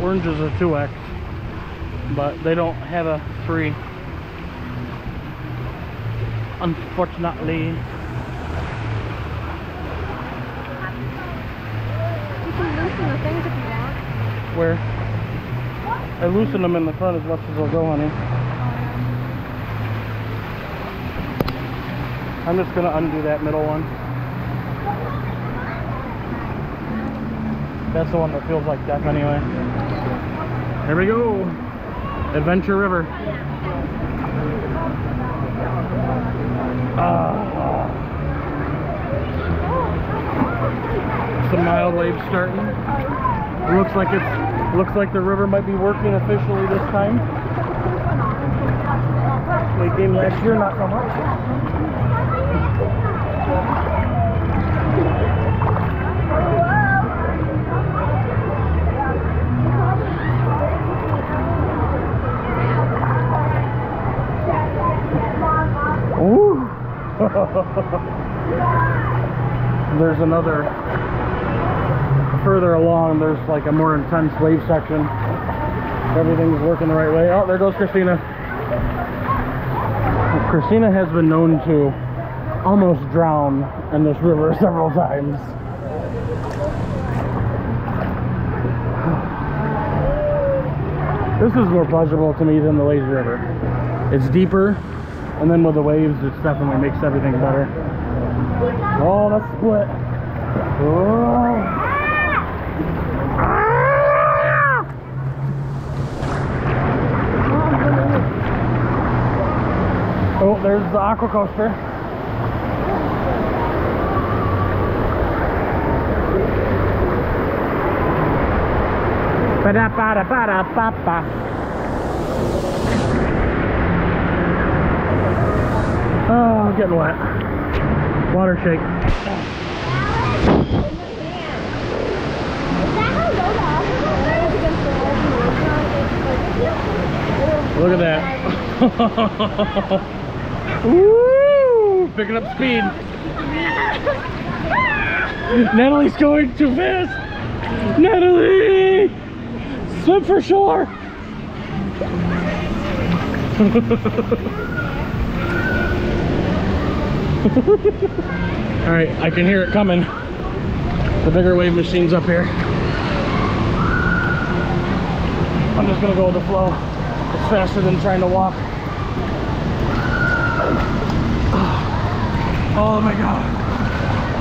Orange is a 2X, but they don't have a 3. Unfortunately. You can loosen the things if you want. Where? I loosen them in the front as much as they'll go, honey. I'm just gonna undo that middle one. That's the one that feels like death anyway. Here we go. Adventure River. Some mild waves starting. It looks like the river might be working officially this time. Late game last year, not so much. Ooh. There's another further along. There's like a more intense wave section. Everything's working the right way. Oh, there goes Christina. Christina has been known to almost drown in this river several times. This is more pleasurable to me than the lazy river. It's deeper, and then with the waves, it definitely makes everything better. Oh, that's split. Oh. Oh, there's the aqua coaster. Ba-da-ba-da-ba-da-ba-ba. Oh, getting wet. Water shake. Look at that. Woo! Picking up speed. Natalie's going too fast. Natalie! Swim for shore. Alright, I can hear it coming. The bigger wave machine's up here. I'm just gonna go with the flow. It's faster than trying to walk. Oh my god.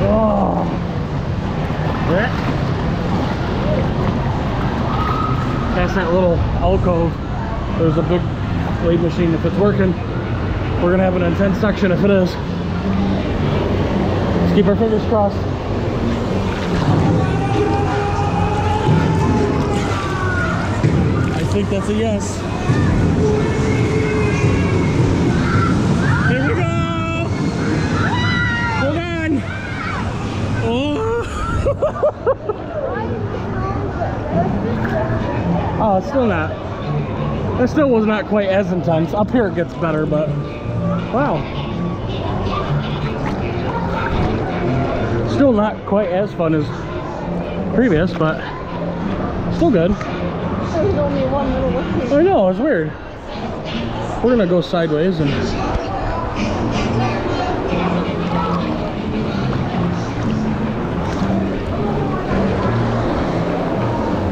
Oh. Past that little alcove, there's a big wave machine. If it's working, we're gonna have an intense section if it is. Let's keep our fingers crossed. I think that's a yes. Here we go! Hold on! Oh! Oh, it's still not. It still was not quite as intense. Up here it gets better, but wow. Still not quite as fun as previous, but still good. There's only one little one. I know, it's weird. We're gonna go sideways and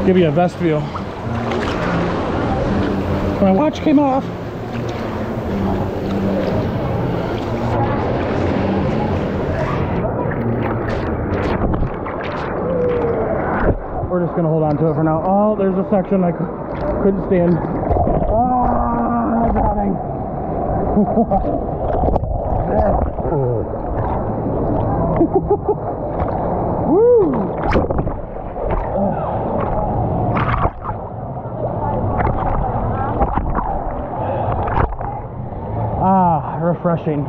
give you a vest view. My watch came off. We're just gonna hold on to it for now. Oh, there's a section I couldn't stand. Oh, I'm drowning. Woo! Ah, refreshing.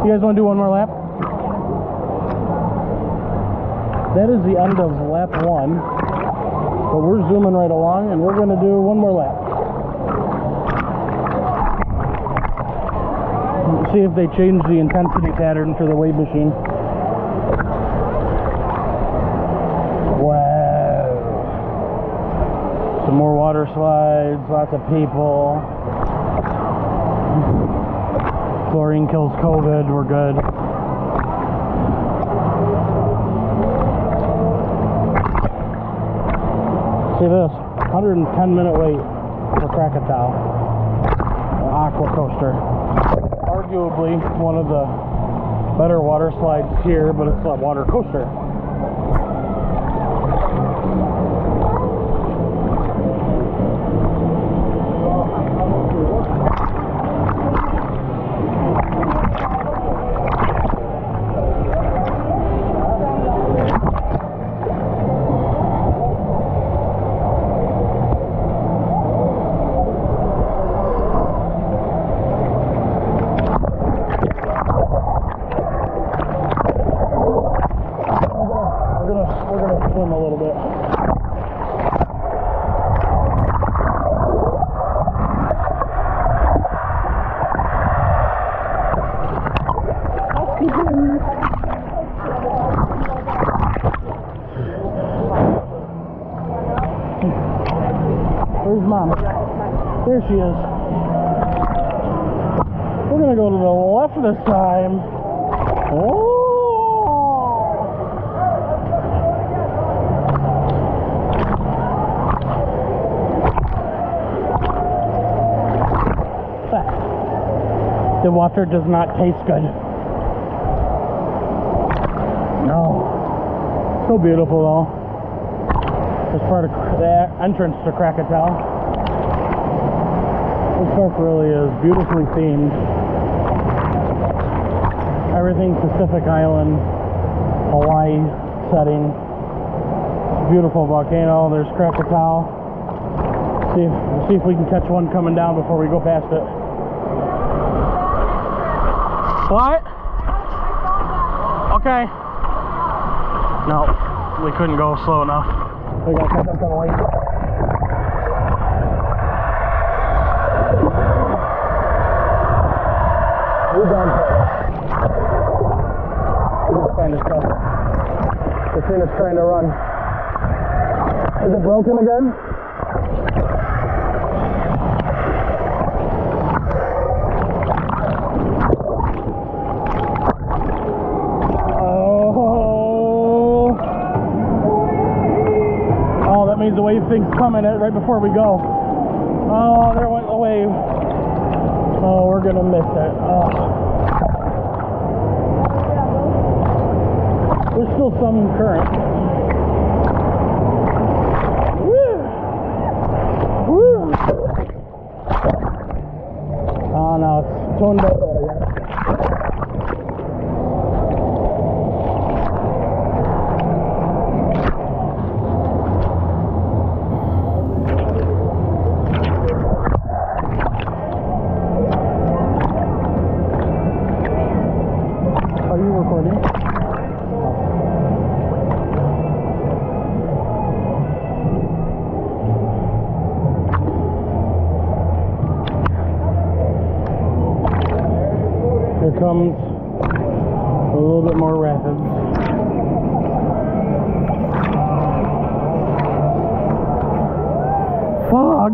You guys want to do one more lap? That is the end of lap 1, but we're zooming right along and we're going to do one more lap. See if they change the intensity pattern for the wave machine. Wow. Some more water slides, lots of people. Chlorine kills COVID, we're good. See this, 110-minute wait for Krakatoa, an aqua coaster. Arguably one of the better water slides here, but it's a water coaster. We're gonna swim a little bit. Where's Mom? There she is. We're gonna go to the left this time. Oh! The water does not taste good. No. So beautiful though. This part of the entrance to Krakatoa. This park really is beautifully themed. Everything Pacific Island, Hawaii setting. Beautiful volcano. There's Krakatoa. See if we can catch one coming down before we go past it. What? Okay. No, we couldn't go slow enough. We gotta catch up on the way. We're done. We're trying to stop. The thing is trying to run. Is it broken again? That means the wave thing's coming right before we go. Oh, there went the wave. Oh, we're gonna miss it. Oh. There's still some current. Woo! Woo! Oh no, it's toned up again. Are you recording? Here comes a little bit more rapids. Fog.